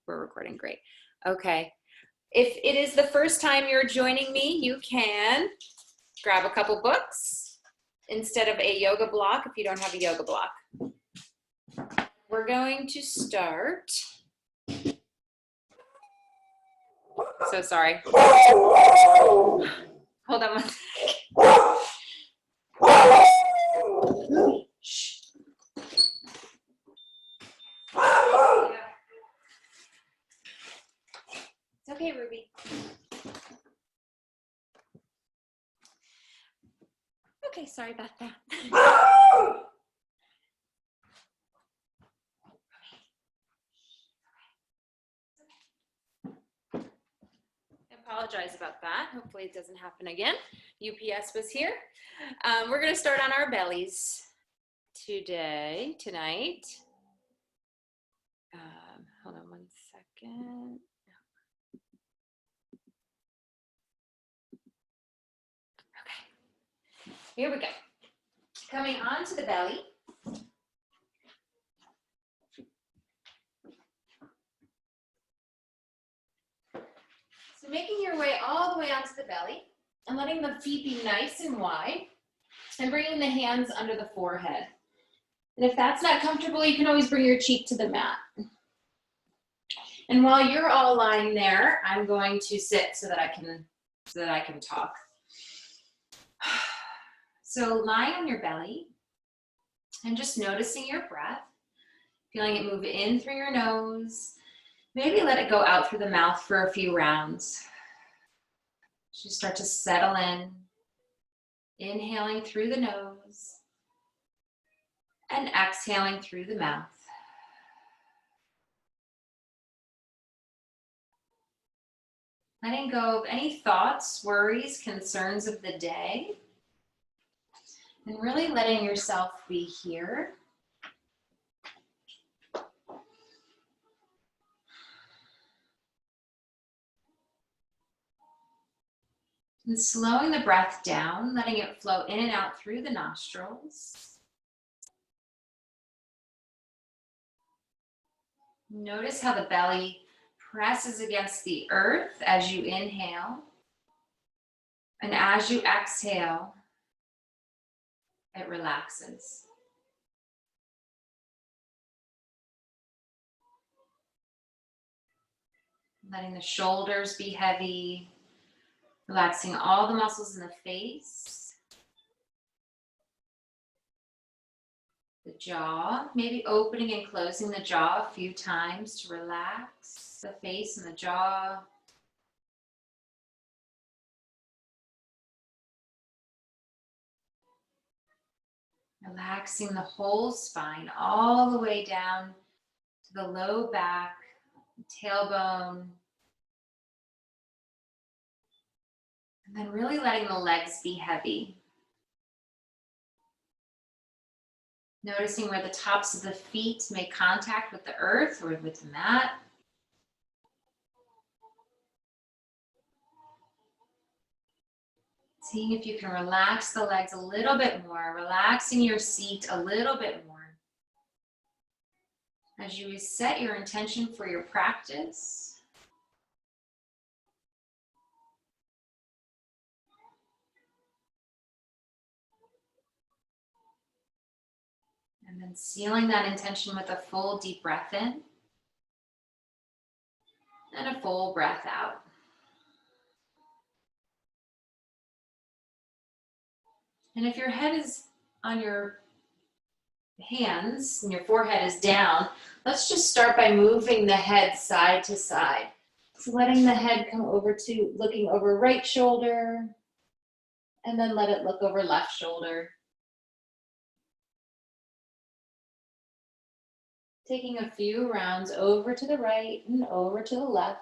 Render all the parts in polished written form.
we're recording. Great. Okay. If it is the first time you're joining me, you can grab a couple books instead of a yoga block if you don't have a yoga block. We're going to start. So sorry. Hold on one second. Shh. It's okay, Ruby. Okay, sorry about that. I apologize about that. Hopefully it doesn't happen again. UPS was here. We're going to start on our bellies tonight. Hold on one second. Okay, here we go. Coming onto the belly. So making your way all the way onto the belly and letting the feet be nice and wide and bringing the hands under the forehead. And if that's not comfortable, you can always bring your cheek to the mat. And while you're all lying there, I'm going to sit so that I can talk. So lying on your belly and just noticing your breath, feeling it move in through your nose. Maybe let it go out through the mouth for a few rounds. Just start to settle in, inhaling through the nose and exhaling through the mouth. Letting go of any thoughts, worries, concerns of the day, and really letting yourself be here. And slowing the breath down, letting it flow in and out through the nostrils. Notice how the belly presses against the earth as you inhale. And as you exhale, it relaxes. Letting the shoulders be heavy. Relaxing all the muscles in the face, the jaw, maybe opening and closing the jaw a few times to relax the face and the jaw. Relaxing the whole spine all the way down to the low back, tailbone. And then really letting the legs be heavy. Noticing where the tops of the feet make contact with the earth or with the mat. Seeing if you can relax the legs a little bit more, relaxing your seat a little bit more. As you set your intention for your practice. And then sealing that intention with a full deep breath in and a full breath out. And if your head is on your hands and your forehead is down, let's just start by moving the head side to side. So letting the head come over to looking over right shoulder and then let it look over left shoulder. Taking a few rounds over to the right and over to the left.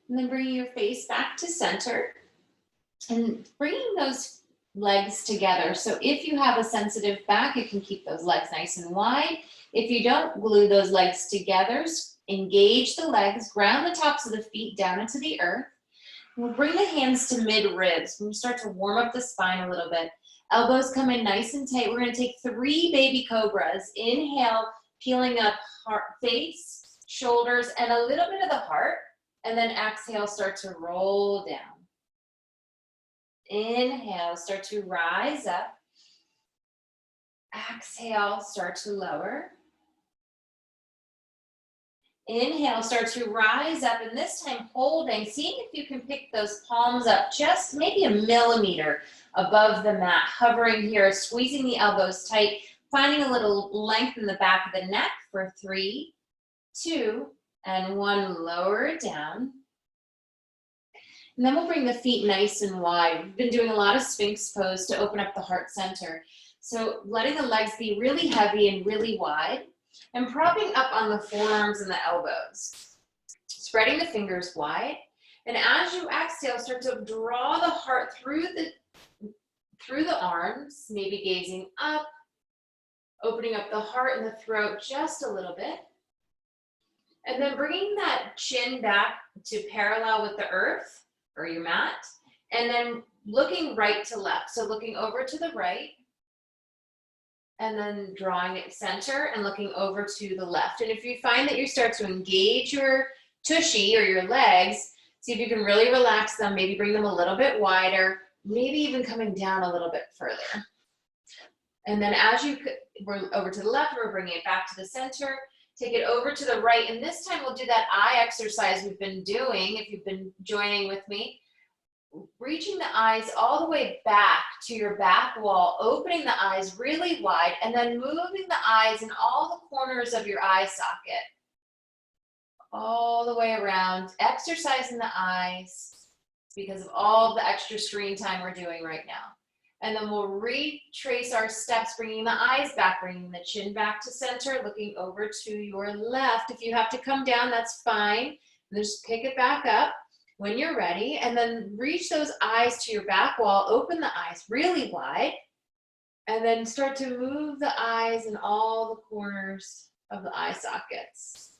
And then bringing your face back to center and bringing those legs together. So if you have a sensitive back, you can keep those legs nice and wide. If you don't, glue those legs together. Engage the legs, ground the tops of the feet down into the earth, We'll bring the hands to mid-ribs. We'll start to warm up the spine a little bit. Elbows come in nice and tight. We're going to take 3 baby cobras. Inhale, peeling up heart, face, shoulders, and a little bit of the heart. And then exhale, start to roll down. Inhale, start to rise up. Exhale, start to lower. Inhale, start to rise up, and this time holding, seeing if you can pick those palms up just maybe a millimeter above the mat, hovering here, squeezing the elbows tight, finding a little length in the back of the neck for 3, 2, and 1, lower it down. And then we'll bring the feet nice and wide. We've been doing a lot of Sphinx pose to open up the heart center. So letting the legs be really heavy and really wide, and propping up on the forearms and the elbows. Spreading the fingers wide. And as you exhale, start to draw the heart through the arms, maybe gazing up, opening up the heart and the throat just a little bit. And then bringing that chin back to parallel with the earth or your mat. And then looking right to left. So looking over to the right. And then drawing it center and looking over to the left. And if you find that you start to engage your tushy or your legs, see if you can really relax them, maybe bring them a little bit wider, maybe even coming down a little bit further. And then as we're over to the left, we're bringing it back to the center, take it over to the right. And this time we'll do that eye exercise we've been doing, if you've been joining with me. Reaching the eyes all the way back to your back wall, opening the eyes really wide, and then moving the eyes in all the corners of your eye socket. All the way around, exercising the eyes because of all the extra screen time we're doing right now. And then we'll retrace our steps, bringing the eyes back, bringing the chin back to center, looking over to your left. If you have to come down, that's fine. Just pick it back up when you're ready, and then reach those eyes to your back wall, open the eyes really wide, and then start to move the eyes in all the corners of the eye sockets.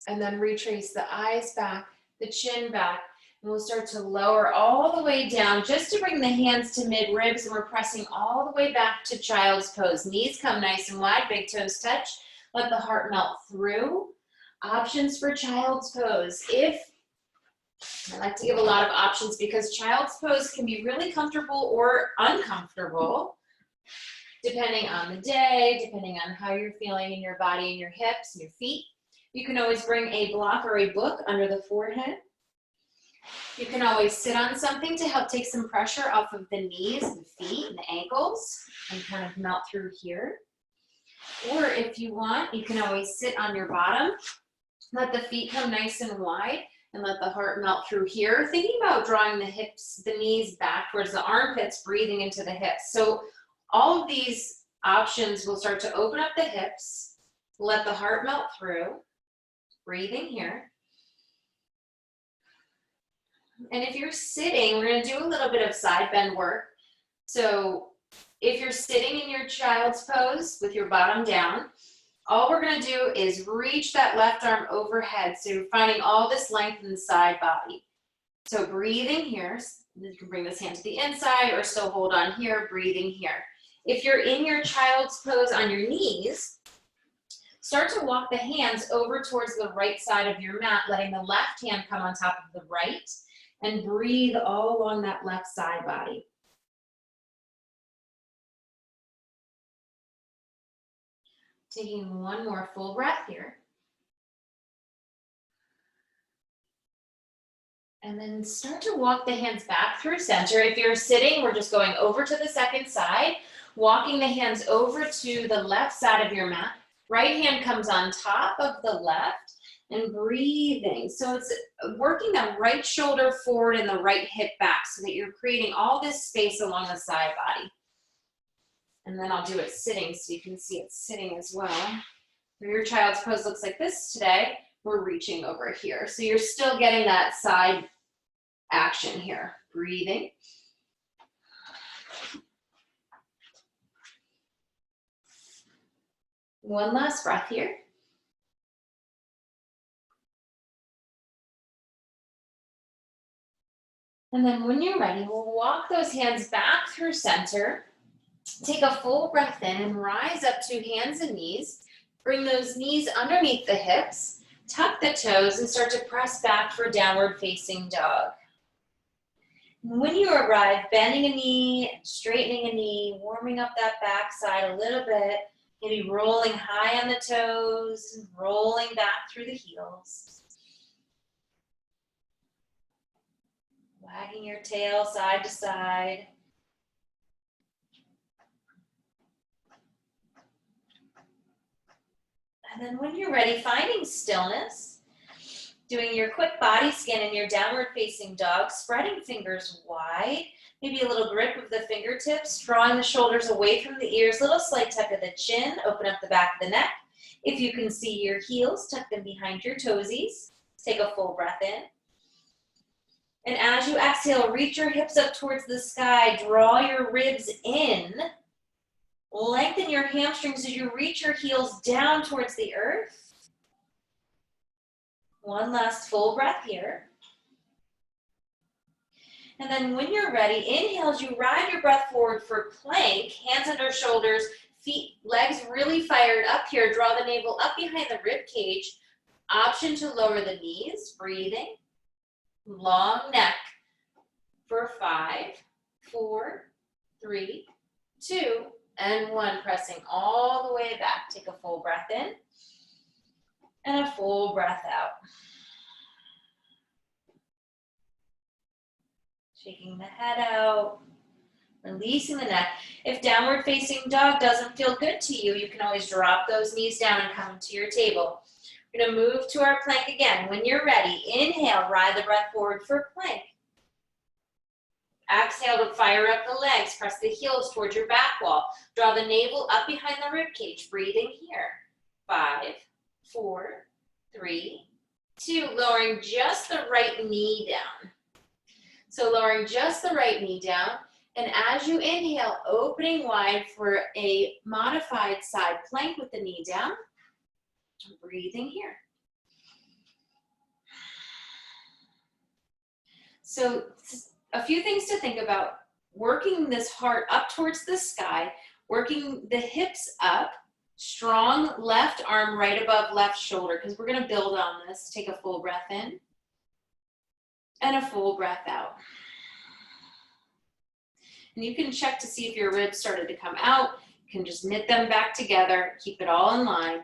And then retrace the eyes back, the chin back, and we'll start to lower all the way down just to bring the hands to mid-ribs, and we're pressing all the way back to child's pose. Knees come nice and wide, big toes touch, let the heart melt through. Options for child's pose. I like to give a lot of options because child's pose can be really comfortable or uncomfortable, depending on the day, depending on how you're feeling in your body and your hips and your feet. You can always bring a block or a book under the forehead. You can always sit on something to help take some pressure off of the knees and feet and the ankles and kind of melt through here. Or if you want, you can always sit on your bottom. Let the feet come nice and wide and let the heart melt through here. Thinking about drawing the hips, the knees back towards the armpits, breathing into the hips. So all of these options will start to open up the hips, let the heart melt through, breathing here. And if you're sitting, we're going to do a little bit of side bend work. So if you're sitting in your child's pose with your bottom down, all we're going to do is reach that left arm overhead. So you're finding all this length in the side body. So breathing here, you can bring this hand to the inside or still hold on here, breathing here. If you're in your child's pose on your knees, start to walk the hands over towards the right side of your mat, letting the left hand come on top of the right, and breathe all along that left side body. Taking one more full breath here. And then start to walk the hands back through center. If you're sitting, we're just going over to the second side, walking the hands over to the left side of your mat. Right hand comes on top of the left and breathing. So it's working that right shoulder forward and the right hip back so that you're creating all this space along the side body. And then I'll do it sitting so you can see it sitting as well. If your child's pose looks like this today, we're reaching over here. So you're still getting that side action here. Breathing. One last breath here. And then when you're ready, we'll walk those hands back through center. Take a full breath in and rise up to hands and knees. Bring those knees underneath the hips. Tuck the toes and start to press back for downward facing dog. When you arrive, bending a knee, straightening a knee, warming up that back side a little bit, maybe rolling high on the toes, rolling back through the heels. Wagging your tail side to side. And then when you're ready, finding stillness, doing your quick body scan in your downward facing dog, spreading fingers wide, maybe a little grip of the fingertips, drawing the shoulders away from the ears, little slight tuck of the chin, open up the back of the neck. If you can see your heels, tuck them behind your toesies. Take a full breath in. And as you exhale, reach your hips up towards the sky, draw your ribs in. Lengthen your hamstrings as you reach your heels down towards the earth. One last full breath here. And then when you're ready, inhale as you ride your breath forward for plank, hands under shoulders, feet, legs really fired up here. Draw the navel up behind the rib cage. Option to lower the knees, breathing. Long neck for 5, 4, 3, 2, and 1. Pressing all the way back. Take a full breath in and a full breath out. Shaking the head out, releasing the neck. If downward facing dog doesn't feel good to you, you can always drop those knees down and come to your table. We're going to move to our plank again. When you're ready, inhale, ride the breath forward for plank. Exhale to fire up the legs. Press the heels towards your back wall. Draw the navel up behind the rib cage. Breathing here. 5, 4, 3, 2. Lowering just the right knee down. So lowering just the right knee down. And as you inhale, opening wide for a modified side plank with the knee down. Breathing here. So a few things to think about. Working this heart up towards the sky, working the hips up, strong left arm right above left shoulder, because we're going to build on this. Take a full breath in and a full breath out. And you can check to see if your ribs started to come out. You can just knit them back together, keep it all in line.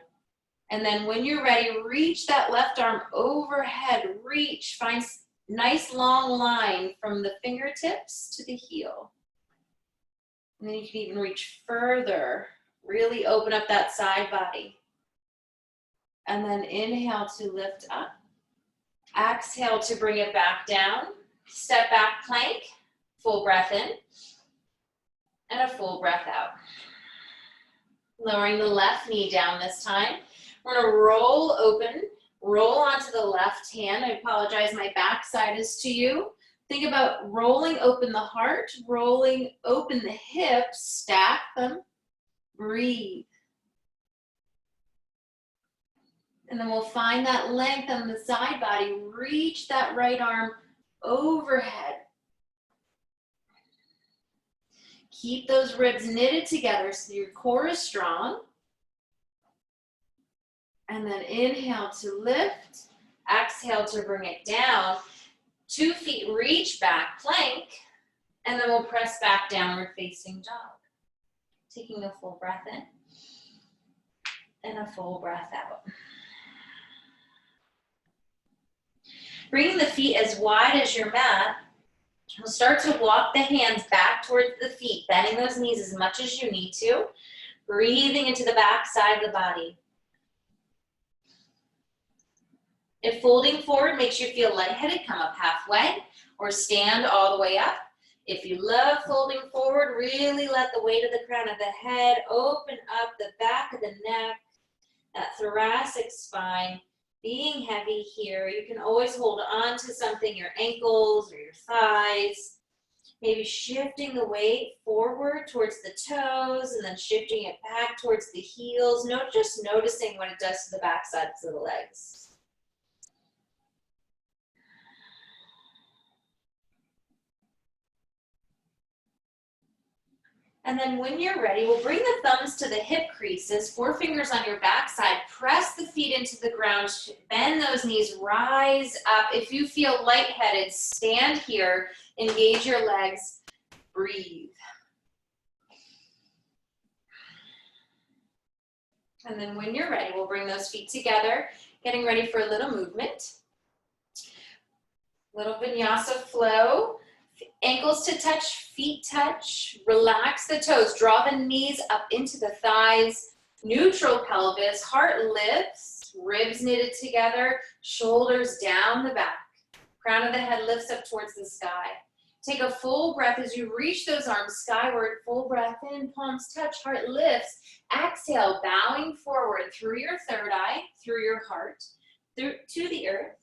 And then when you're ready, reach that left arm overhead, reach, find nice long line from the fingertips to the heel. And then you can even reach further, really open up that side body. And then inhale to lift up. Exhale to bring it back down. Step back plank, full breath in, and a full breath out. Lowering the left knee down this time. We're gonna roll open, roll onto the left hand. I apologize, my back side is to you. Think about rolling open the heart, rolling open the hips, stack them, breathe. And then we'll find that length on the side body, reach that right arm overhead. Keep those ribs knitted together so your core is strong. And then inhale to lift, exhale to bring it down. 2 feet reach back, plank, and then we'll press back downward facing dog. Taking a full breath in and a full breath out. Bringing the feet as wide as your mat, we'll start to walk the hands back towards the feet, bending those knees as much as you need to, breathing into the back side of the body. If folding forward makes you feel lightheaded, come up halfway or stand all the way up. If you love folding forward, really let the weight of the crown of the head open up the back of the neck, that thoracic spine being heavy here. You can always hold on to something, your ankles or your thighs. Maybe shifting the weight forward towards the toes and then shifting it back towards the heels. Just noticing what it does to the back sides of the legs. And then when you're ready, we'll bring the thumbs to the hip creases, 4 fingers on your backside, press the feet into the ground, bend those knees, rise up. If you feel lightheaded, stand here, engage your legs, breathe. And then when you're ready, we'll bring those feet together, getting ready for a little movement. Little vinyasa flow. Ankles to touch, feet touch. Relax the toes. Draw the knees up into the thighs. Neutral pelvis. Heart lifts. Ribs knitted together. Shoulders down the back. Crown of the head lifts up towards the sky. Take a full breath as you reach those arms skyward. Full breath in. Palms touch. Heart lifts. Exhale, bowing forward through your third eye, through your heart, through to the earth.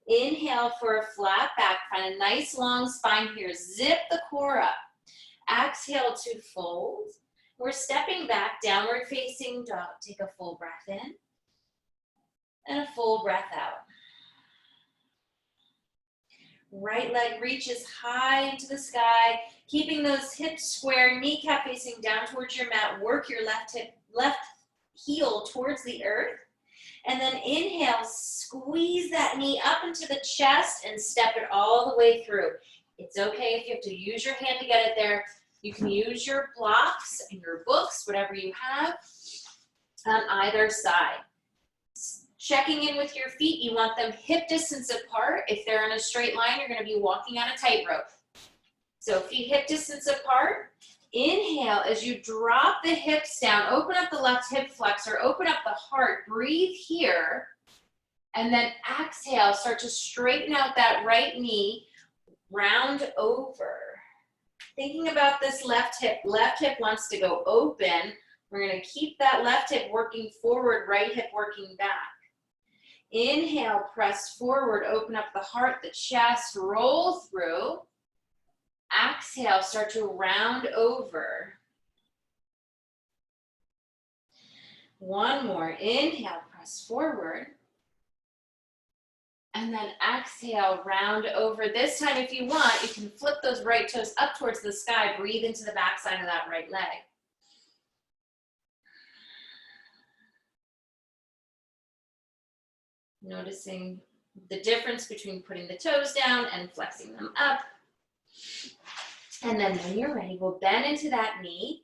Inhale for a flat back. Find a nice long spine here. Zip the core up. Exhale to fold. We're stepping back, downward facing dog. Take a full breath in and a full breath out. Right leg reaches high into the sky, keeping those hips square, kneecap facing down towards your mat. Work your left heel towards the earth. And then inhale, squeeze that knee up into the chest and step it all the way through. It's okay if you have to use your hand to get it there. You can use your blocks and your books, whatever you have, on either side. Checking in with your feet, you want them hip distance apart. If they're in a straight line, you're gonna be walking on a tightrope. So feet hip distance apart. Inhale as you drop the hips down, open up the left hip flexor, open up the heart, breathe here, and then exhale, start to straighten out that right knee, round over. Thinking about this left hip wants to go open. We're gonna keep that left hip working forward, right hip working back. Inhale, press forward, open up the heart, the chest, roll through. Exhale, start to round over. One more. Inhale, press forward. And then exhale, round over. This time, if you want, you can flip those right toes up towards the sky. Breathe into the backside of that right leg. Noticing the difference between putting the toes down and flexing them up. And then when you're ready, we'll bend into that knee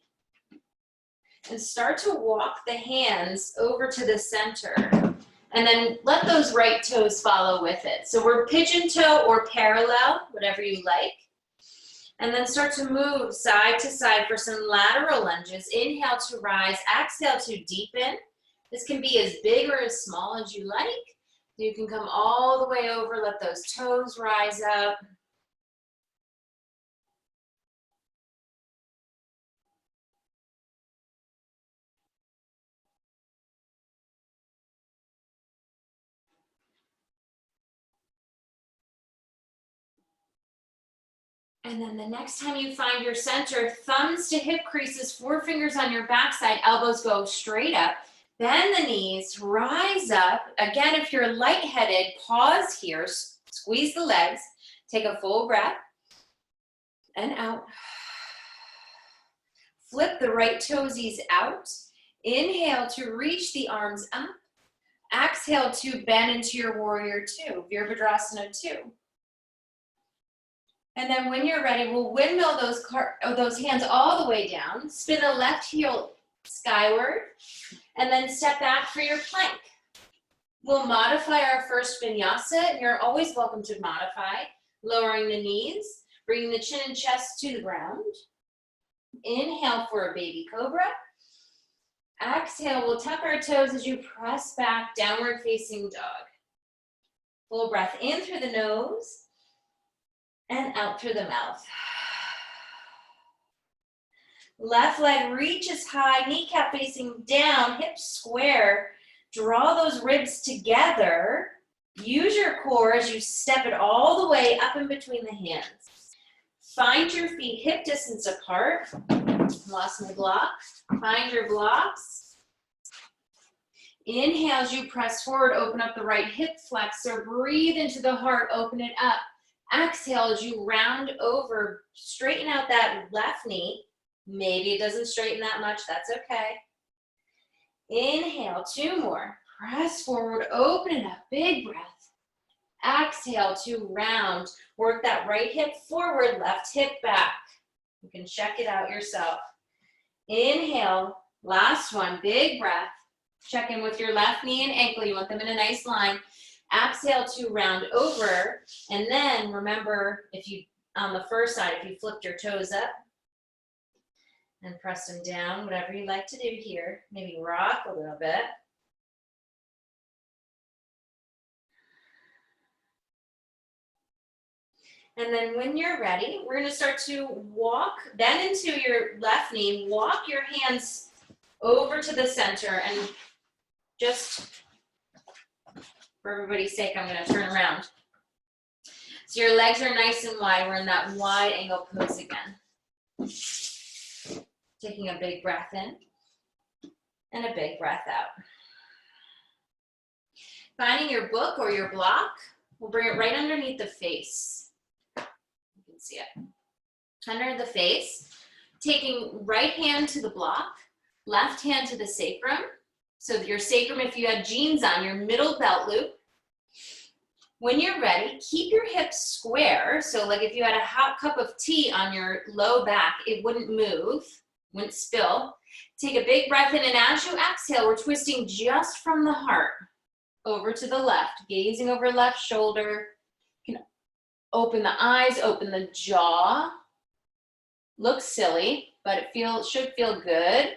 and start to walk the hands over to the center. And then let those right toes follow with it. So we're pigeon toe or parallel, whatever you like. And then start to move side to side for some lateral lunges. Inhale to rise, exhale to deepen. This can be as big or as small as you like. You can come all the way over, let those toes rise up. And then the next time you find your center, thumbs to hip creases, 4 fingers on your backside, elbows go straight up. Bend the knees, rise up. Again, if you're lightheaded, pause here, squeeze the legs, take a full breath, and out. Flip the right toesies out. Inhale to reach the arms up. Exhale to bend into your warrior two, Virabhadrasana 2. And then when you're ready, we'll windmill those hands all the way down. Spin the left heel skyward, and then step back for your plank. We'll modify our first vinyasa, and you're always welcome to modify. Lowering the knees, bringing the chin and chest to the ground. Inhale for a baby cobra. Exhale, we'll tuck our toes as you press back, downward facing dog. Full breath in through the nose and out through the mouth. Left leg reaches high, kneecap facing down, hips square. Draw those ribs together. Use your core as you step it all the way up in between the hands. Find your feet hip distance apart. Lost my block. Find your blocks. Inhale as you press forward, open up the right hip flexor. Breathe into the heart, open it up. Exhale as you round over, straighten out that left knee. Maybe it doesn't straighten that much, that's okay. Inhale, 2 more. Press forward, open it up, big breath. Exhale to round. Work that right hip forward, left hip back. You can check it out yourself. Inhale, last one, big breath. Check in with your left knee and ankle. You want them in a nice line. Exhale to round over. And then remember, if you, on the first side, if you flipped your toes up and press them down, whatever you like to do here. Maybe rock a little bit. And then when you're ready, we're going to start to walk, bend into your left knee, walk your hands over to the center, and just for everybody's sake, I'm going to turn around. So your legs are nice and wide. We're in that wide angle pose again. Taking a big breath in and a big breath out. Finding your book or your block, we'll bring it right underneath the face. You can see it. Under the face, taking right hand to the block, left hand to the sacrum. So your sacrum, if you had jeans on, your middle belt loop. When you're ready, keep your hips square. So like if you had a hot cup of tea on your low back, it wouldn't move, wouldn't spill. Take a big breath in, and as you exhale, we're twisting just from the heart over to the left, gazing over left shoulder. You can open the eyes, open the jaw. Looks silly, but it should feel good.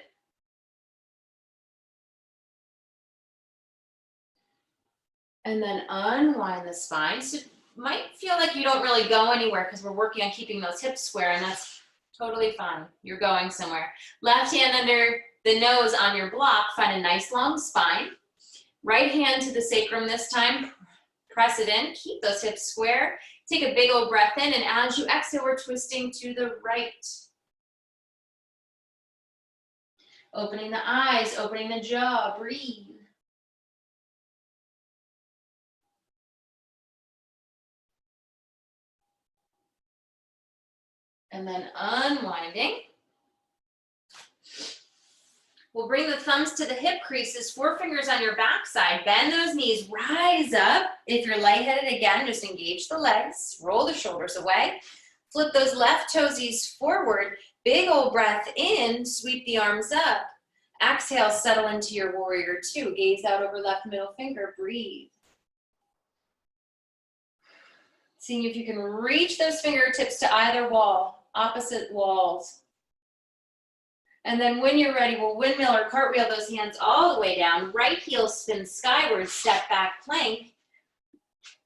And then unwind the spine. So it might feel like you don't really go anywhere because we're working on keeping those hips square, and that's totally fine. You're going somewhere. Left hand under the nose on your block, find a nice long spine. Right hand to the sacrum this time. Press it in, keep those hips square. Take a big old breath in, and as you exhale, we're twisting to the right. Opening the eyes, opening the jaw, breathe. And then unwinding. We'll bring the thumbs to the hip creases, 4 fingers on your backside. Bend those knees, rise up. If you're lightheaded, again, just engage the legs, roll the shoulders away. Flip those left toesies forward. Big old breath in, sweep the arms up. Exhale, settle into your warrior 2. Gaze out over left middle finger, breathe. Seeing if you can reach those fingertips to either wall, opposite walls. And then when you're ready, we'll windmill or cartwheel those hands all the way down. Right heel spin skyward, step back plank.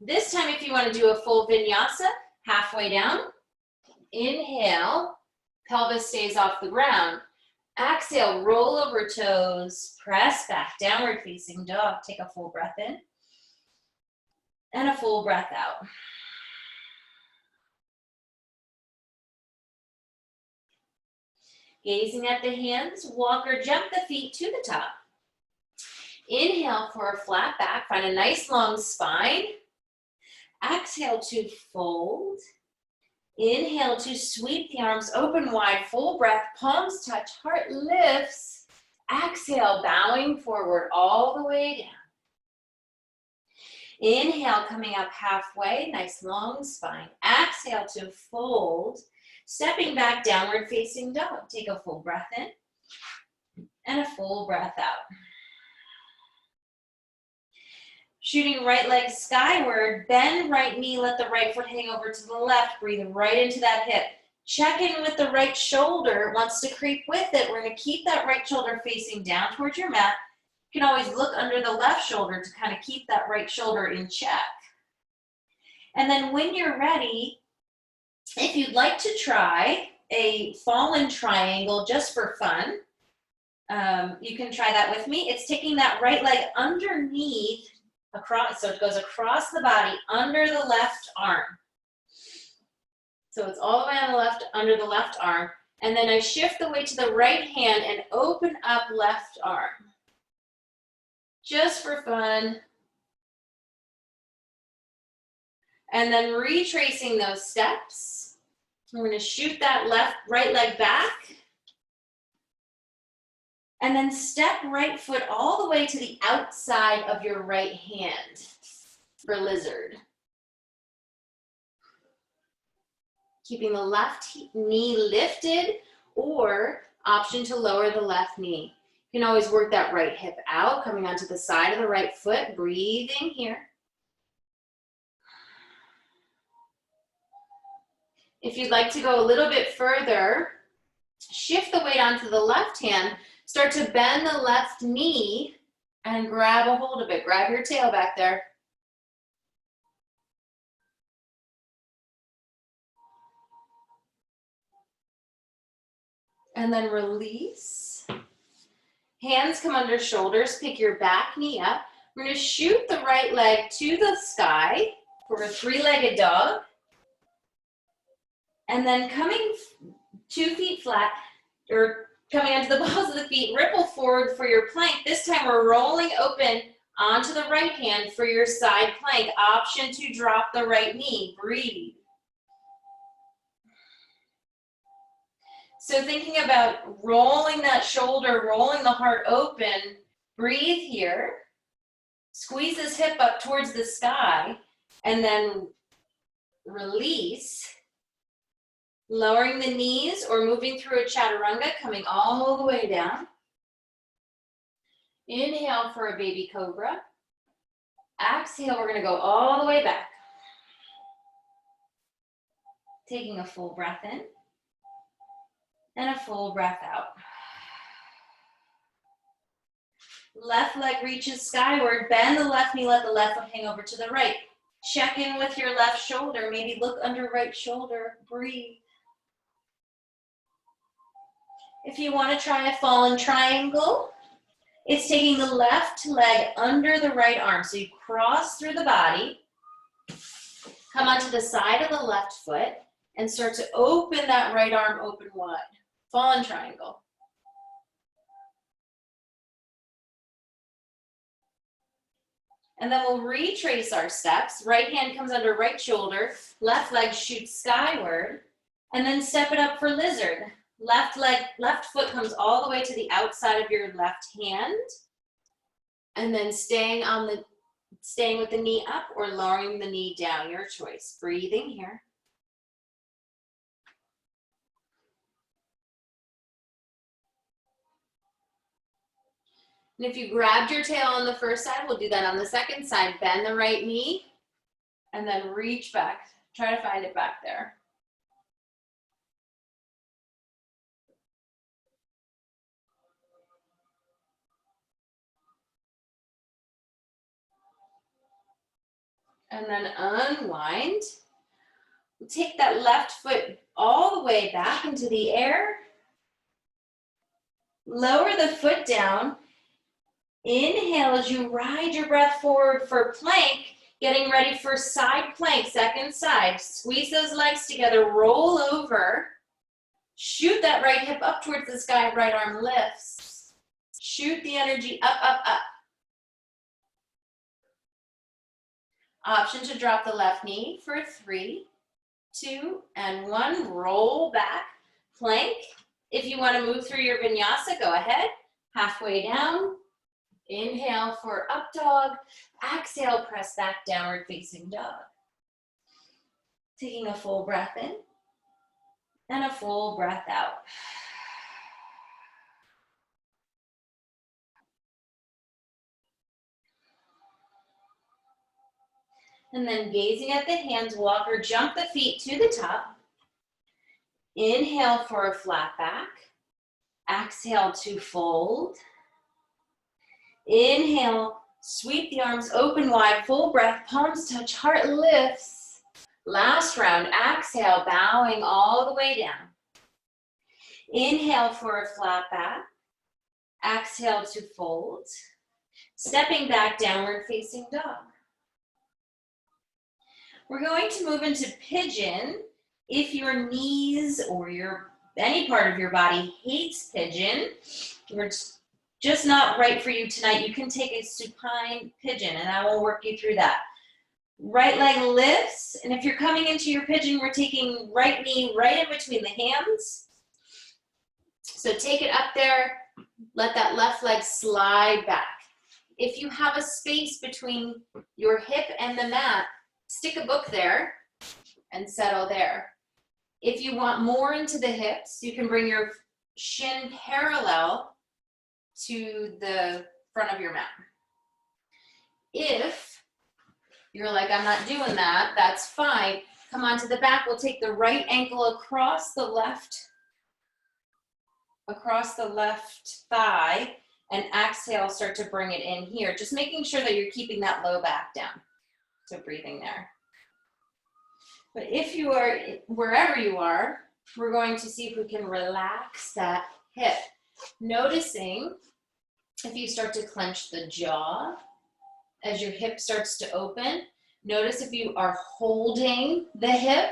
This time, if you want to do a full vinyasa, halfway down. Inhale, pelvis stays off the ground. Exhale, roll over toes, press back, downward facing dog. Take a full breath in and a full breath out. Gazing at the hands, walk or jump the feet to the top. Inhale for a flat back, find a nice long spine. Exhale to fold. Inhale to sweep the arms open wide, full breath, palms touch, heart lifts. Exhale, bowing forward all the way down. Inhale, coming up halfway, nice long spine. Exhale to fold. Stepping back, downward facing dog. Take a full breath in and a full breath out. Shooting right leg skyward, bend right knee, let the right foot hang over to the left. Breathe right into that hip. Check in with the right shoulder. It wants to creep with it. We're going to keep that right shoulder facing down towards your mat. You can always look under the left shoulder to kind of keep that right shoulder in check. And then when you're ready, if you'd like to try a fallen triangle just for fun, you can try that with me. It's taking that right leg underneath, across, so it goes across the body, under the left arm. So it's all the way on the left, under the left arm. And then I shift the weight to the right hand and open up left arm. Just for fun. And then retracing those steps. We're going to shoot that right leg back. And then step right foot all the way to the outside of your right hand for lizard. Keeping the left knee lifted, or option to lower the left knee. You can always work that right hip out, coming onto the side of the right foot, breathing here. If you'd like to go a little bit further, shift the weight onto the left hand, start to bend the left knee and grab a hold of it. Grab your tail back there. And then release. Hands come under shoulders, pick your back knee up. We're gonna shoot the right leg to the sky for a three-legged dog. And then coming 2 feet flat, or coming onto the balls of the feet, ripple forward for your plank. This time we're rolling open onto the right hand for your side plank. Option to drop the right knee, breathe. So thinking about rolling that shoulder, rolling the heart open, breathe here. Squeeze this hip up towards the sky, and then release. Lowering the knees or moving through a chaturanga, coming all the way down. Inhale for a baby cobra. Exhale, we're gonna go all the way back. Taking a full breath in. And a full breath out. Left leg reaches skyward, bend the left knee, let the left foot hang over to the right. Check in with your left shoulder, maybe look under right shoulder, breathe. If you want to try a fallen triangle, it's taking the left leg under the right arm. So you cross through the body, come onto the side of the left foot, and start to open that right arm open wide. Fallen triangle. And then we'll retrace our steps. Right hand comes under right shoulder, left leg shoots skyward, and then step it up for lizard. Left foot comes all the way to the outside of your left hand, and then staying with the knee up or lowering the knee down, your choice. Breathing here. And if you grabbed your tail on the first side, we'll do that on the second side. Bend the right knee and then reach back. Try to find it back there. And then unwind. Take that left foot all the way back into the air. Lower the foot down. Inhale as you ride your breath forward for plank, getting ready for side plank, second side. Squeeze those legs together, roll over. Shoot that right hip up towards the sky, right arm lifts. Shoot the energy up, up, up. Option to drop the left knee for 3, 2, and 1. Roll back, plank. If you want to move through your vinyasa, go ahead. Halfway down. Inhale for up dog. Exhale, press back, downward facing dog. Taking a full breath in and a full breath out. And then gazing at the hands, walk or jump the feet to the top. Inhale for a flat back. Exhale to fold. Inhale, sweep the arms open wide, full breath, palms touch, heart lifts. Last round, exhale, bowing all the way down. Inhale for a flat back. Exhale to fold. Stepping back, downward facing dog. We're going to move into pigeon. If your knees or any part of your body hates pigeon, or it's just not right for you tonight, you can take a supine pigeon, and I will work you through that. Right leg lifts, and if you're coming into your pigeon, we're taking right knee right in between the hands. So take it up there, Let that left leg slide back. If you have a space between your hip and the mat, stick a book there and settle there. If you want more into the hips, you can bring your shin parallel to the front of your mat. If you're like, I'm not doing that, that's fine. Come on to the back. We'll take the right ankle across the left thigh, and exhale, start to bring it in here. Just making sure that you're keeping that low back down. So breathing there. But if you are, wherever you are, we're going to see if we can relax that hip. Noticing if you start to clench the jaw as your hip starts to open. Notice if you are holding the hip,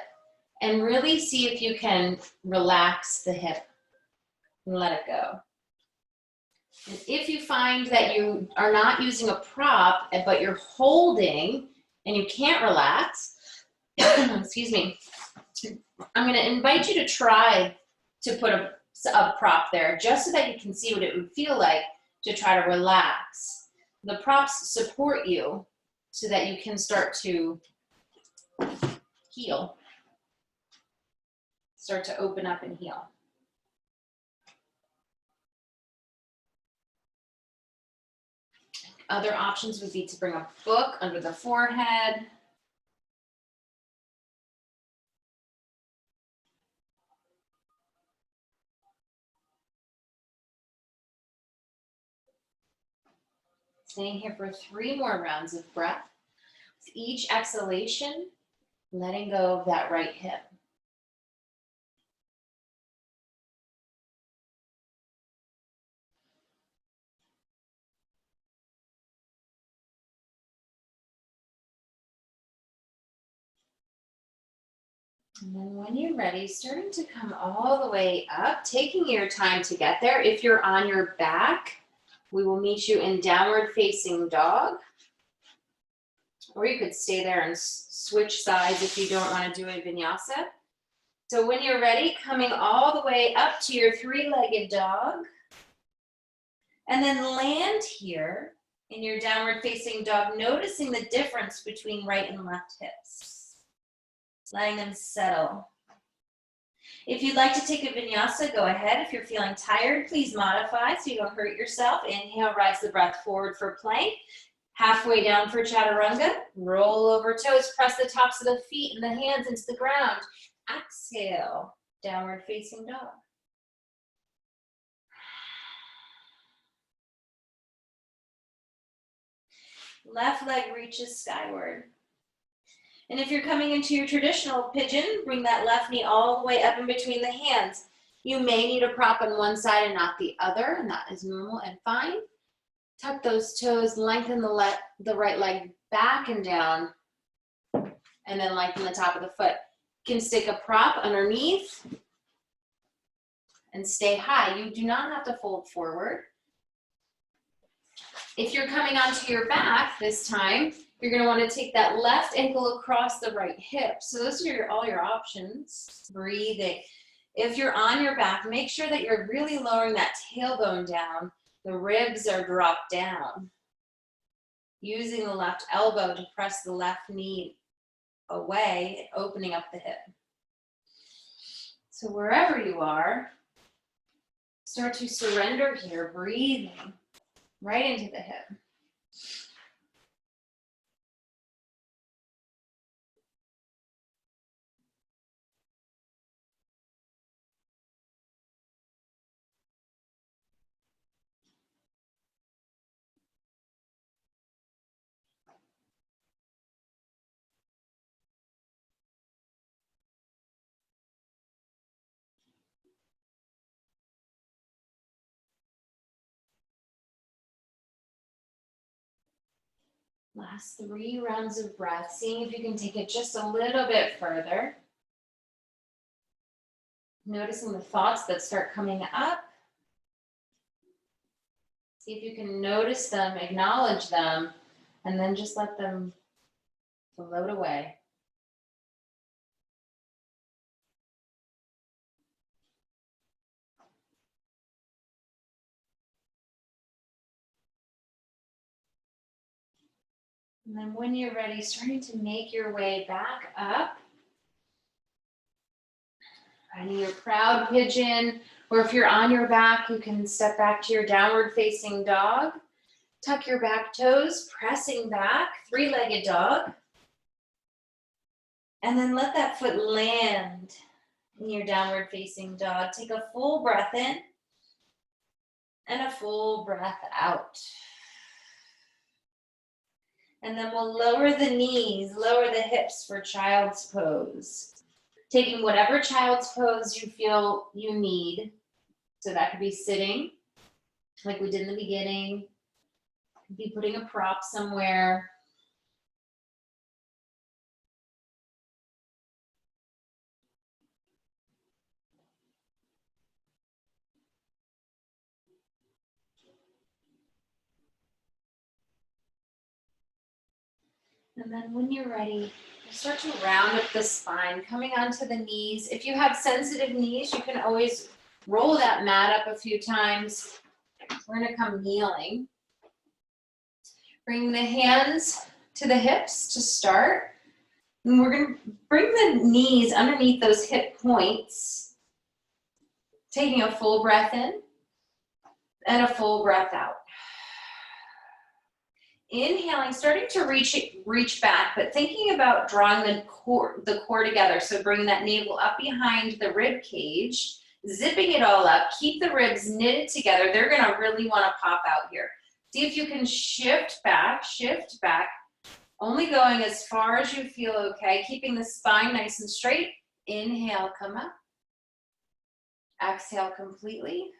and really see if you can relax the hip and let it go. And if you find that you are not using a prop, but you're holding and you can't relax, excuse me, I'm going to invite you to try to put a prop there, just so that you can see what it would feel like to try to relax. The props support you so that you can start to heal, start to open up and heal. Other options would be to bring a book under the forehead. Staying here for 3 more rounds of breath. With each exhalation, letting go of that right hip. And then when you're ready, starting to come all the way up, taking your time to get there. If you're on your back, we will meet you in downward facing dog. Or you could stay there and switch sides if you don't want to do a vinyasa. So when you're ready, coming all the way up to your 3-legged dog. And then land here in your downward facing dog, noticing the difference between right and left hips. Letting them settle. If you'd like to take a vinyasa, go ahead. If you're feeling tired, please modify so you don't hurt yourself. Inhale, rise the breath forward for plank. Halfway down for chaturanga. Roll over toes, press the tops of the feet and the hands into the ground. Exhale, downward facing dog. Left leg reaches skyward. And if you're coming into your traditional pigeon, bring that left knee all the way up in between the hands. You may need a prop on one side and not the other, and that is normal and fine. Tuck those toes, lengthen the right leg back and down, and then lengthen the top of the foot. You can stick a prop underneath and stay high. You do not have to fold forward. If you're coming onto your back this time, you're going to want to take that left ankle across the right hip. So those are all your options. Breathing. If you're on your back, make sure that you're really lowering that tailbone down. The ribs are dropped down. Using the left elbow to press the left knee away, opening up the hip. So wherever you are, start to surrender here, breathing right into the hip. Last 3 rounds of breath, seeing if you can take it just a little bit further. Noticing the thoughts that start coming up. See if you can notice them, acknowledge them, and then just let them float away. And then when you're ready, starting to make your way back up. Finding your proud pigeon, or if you're on your back, you can step back to your downward facing dog. Tuck your back toes, pressing back, three-legged dog. And then let that foot land in your downward facing dog. Take a full breath in and a full breath out. And then we'll lower the knees, lower the hips for child's pose. Taking whatever child's pose you feel you need. So that could be sitting, like we did in the beginning. Could be putting a prop somewhere. And then when you're ready, start to round up the spine, coming onto the knees. If you have sensitive knees, you can always roll that mat up a few times. We're gonna come kneeling. Bring the hands to the hips to start. And we're gonna bring the knees underneath those hip points. Taking a full breath in and a full breath out. Inhaling, starting to reach back, but thinking about drawing the core together. So bringing that navel up behind the rib cage, zipping it all up, keep the ribs knitted together. They're gonna really wanna pop out here. See if you can shift back, only going as far as you feel okay, keeping the spine nice and straight. Inhale, come up. Exhale completely.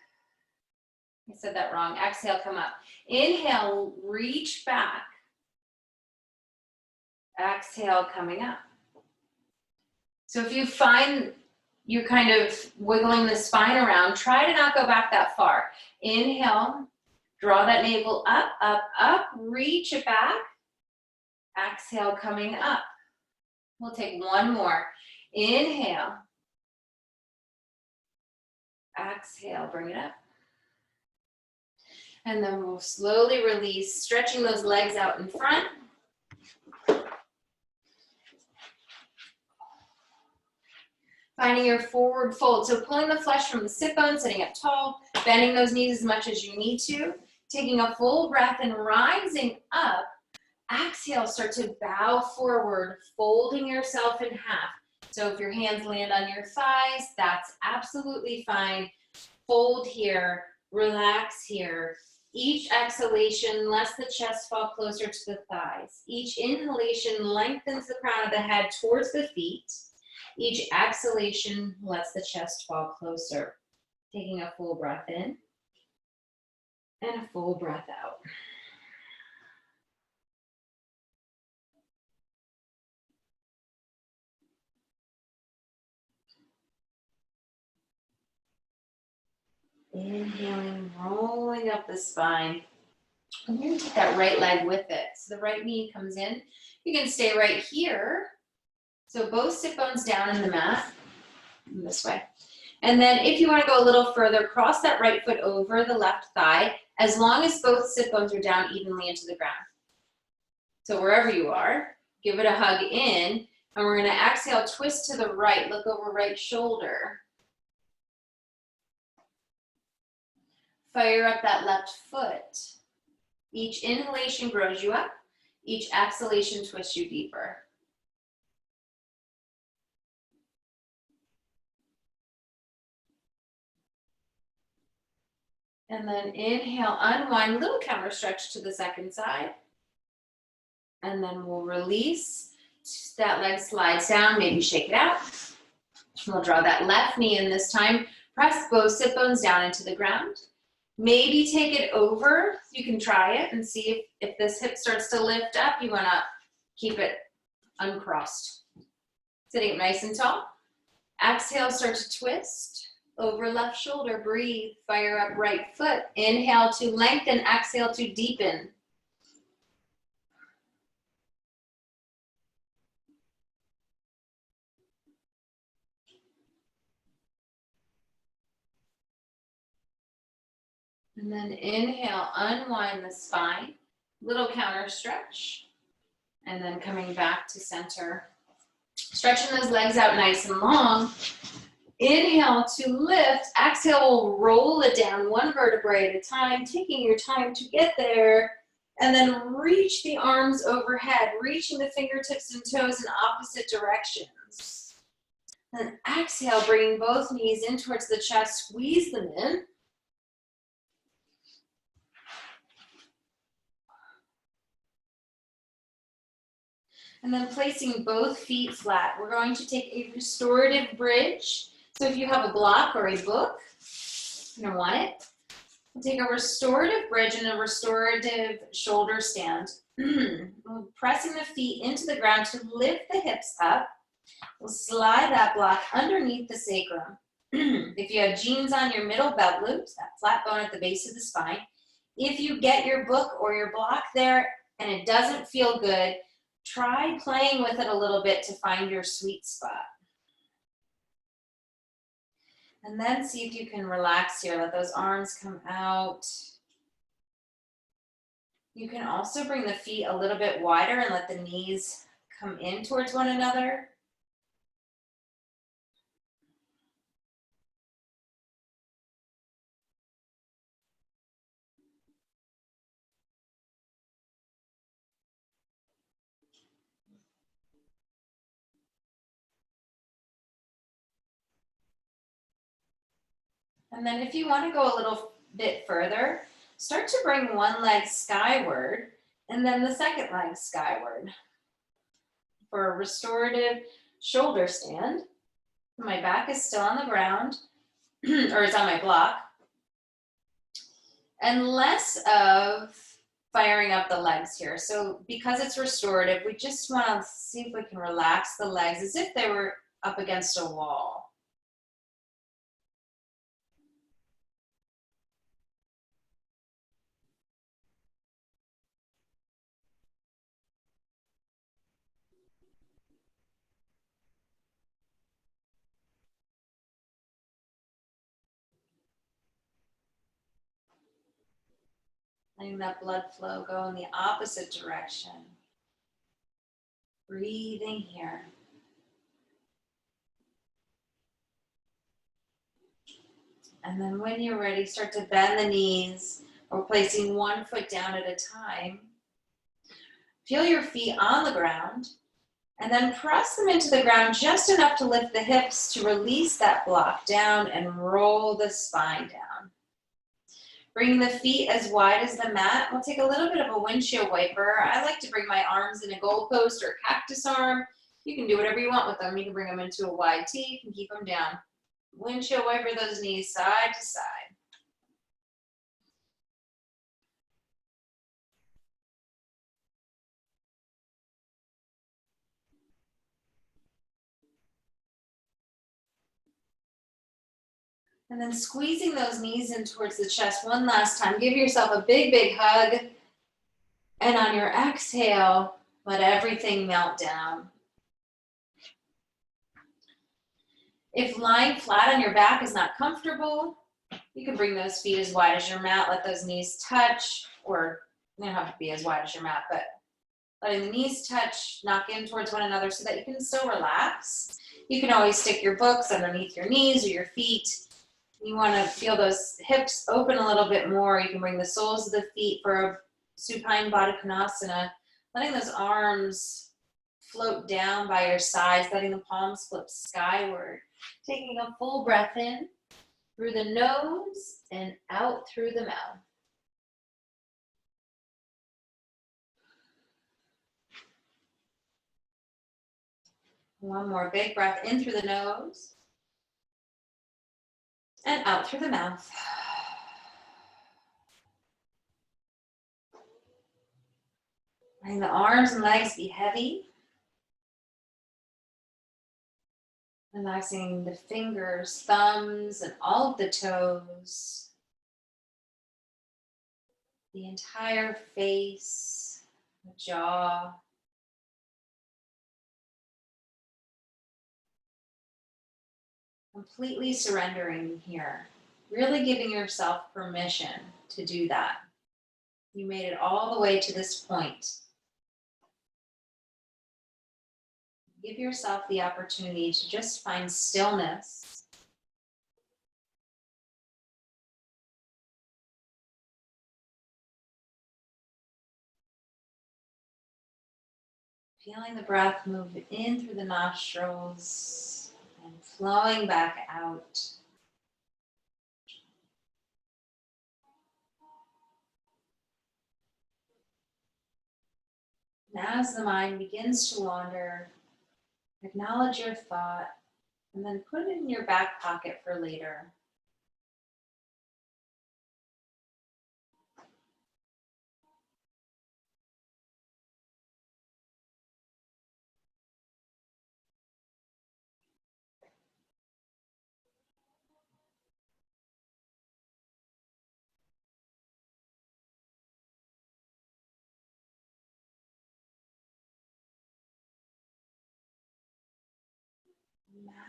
I said that wrong. Exhale, come up. Inhale, reach back. Exhale, coming up. So if you find you're kind of wiggling the spine around, try to not go back that far. Inhale, draw that navel up, up, up, reach it back. Exhale, coming up. We'll take one more. Inhale. Exhale, bring it up. And then we'll slowly release, stretching those legs out in front. Finding your forward fold. So pulling the flesh from the sit bone, sitting up tall, bending those knees as much as you need to. Taking a full breath and rising up. Exhale, start to bow forward, folding yourself in half. So if your hands land on your thighs, that's absolutely fine. Fold here, relax here. Each exhalation lets the chest fall closer to the thighs. Each inhalation lengthens the crown of the head towards the feet. Each exhalation lets the chest fall closer. Taking a full breath in and a full breath out. Inhaling, rolling up the spine. And you're going to take that right leg with it. So the right knee comes in. You can stay right here. So both sit bones down in the mat, this way. And then if you want to go a little further, cross that right foot over the left thigh, as long as both sit bones are down evenly into the ground. So wherever you are, give it a hug in, and we're going to exhale, twist to the right, look over right shoulder. Fire up that left foot. Each inhalation grows you up. Each exhalation twists you deeper. And then inhale, unwind, little counter stretch to the second side. And then we'll release. That leg slides down, maybe shake it out. We'll draw that left knee in this time. Press both sit bones down into the ground. Maybe take it over. You can try it and see if this hip starts to lift up. You want to keep it uncrossed. Sitting up nice and tall. Exhale, start to twist. Over left shoulder, breathe. Fire up right foot. Inhale to lengthen, exhale to deepen. And then inhale, unwind the spine. Little counter stretch. And then coming back to center. Stretching those legs out nice and long. Inhale to lift. Exhale, roll it down one vertebrae at a time, taking your time to get there. And then reach the arms overhead, reaching the fingertips and toes in opposite directions. Then exhale, bringing both knees in towards the chest, squeeze them in. And then placing both feet flat. We're going to take a restorative bridge. So if you have a block or a book, you're gonna want it. We'll take a restorative bridge and a restorative shoulder stand. Pressing the feet into the ground to lift the hips up. We'll slide that block underneath the sacrum. If you have jeans on, your middle belt loops, that flat bone at the base of the spine. If you get your book or your block there and it doesn't feel good, try playing with it a little bit to find your sweet spot. And then see if you can relax here. Let those arms come out. You can also bring the feet a little bit wider and let the knees come in towards one another. And then if you want to go a little bit further, start to bring one leg skyward and then the second leg skyward. For a restorative shoulder stand, my back is still on the ground, or it's on my block. And less of firing up the legs here. So because it's restorative, we just want to see if we can relax the legs as if they were up against a wall. Letting that blood flow go in the opposite direction. Breathing here. And then when you're ready, start to bend the knees or placing one foot down at a time. Feel your feet on the ground and then press them into the ground just enough to lift the hips to release that block down and roll the spine down. Bring the feet as wide as the mat. We'll take a little bit of a windshield wiper. I like to bring my arms in a goalpost or a cactus arm. You can do whatever you want with them. You can bring them into a wide T, you can keep them down. Windshield wiper those knees side to side. And then squeezing those knees in towards the chest one last time. Give yourself a big, big hug. And on your exhale, let everything melt down. If lying flat on your back is not comfortable, you can bring those feet as wide as your mat. Let those knees touch, or they don't have to be as wide as your mat, but letting the knees touch, knock in towards one another so that you can still relax. You can always stick your books underneath your knees or your feet. You want to feel those hips open a little bit more. You can bring the soles of the feet for a supine Baddha Konasana, letting those arms float down by your sides, letting the palms flip skyward. Taking a full breath in through the nose and out through the mouth. One more big breath in through the nose and out through the mouth. Letting the arms and legs be heavy. Relaxing the fingers, thumbs, and all of the toes. The entire face, the jaw. Completely surrendering here. Really giving yourself permission to do that. You made it all the way to this point. Give yourself the opportunity to just find stillness. Feeling the breath move in through the nostrils and flowing back out. Now, as the mind begins to wander, acknowledge your thought and then put it in your back pocket for later.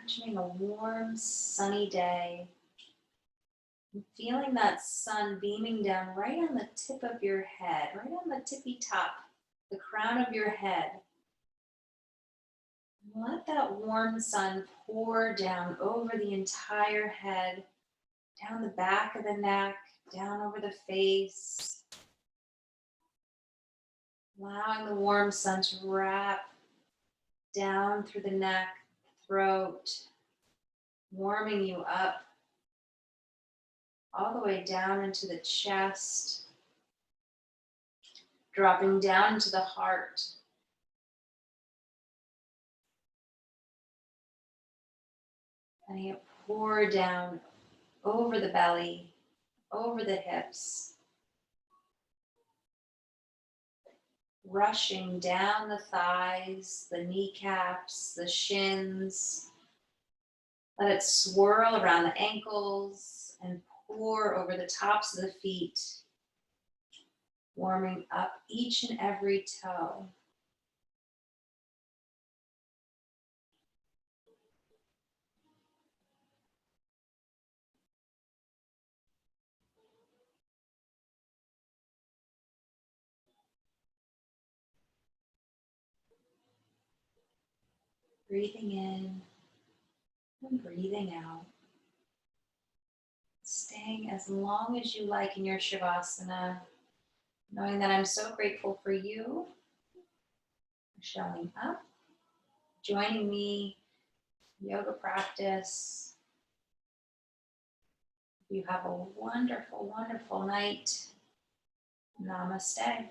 Imagining a warm, sunny day and feeling that sun beaming down right on the tip of your head, right on the tippy top, the crown of your head. Let that warm sun pour down over the entire head, down the back of the neck, down over the face. Allowing the warm sun to wrap down through the neck, throat, warming you up all the way down into the chest, dropping down into the heart. Letting it pour down over the belly, over the hips, rushing down the thighs, the kneecaps, the shins. Let it swirl around the ankles and pour over the tops of the feet, warming up each and every toe. Breathing in and breathing out. Staying as long as you like in your Shavasana, knowing that I'm so grateful for you for showing up, joining me in yoga practice. You have a wonderful, wonderful night. Namaste.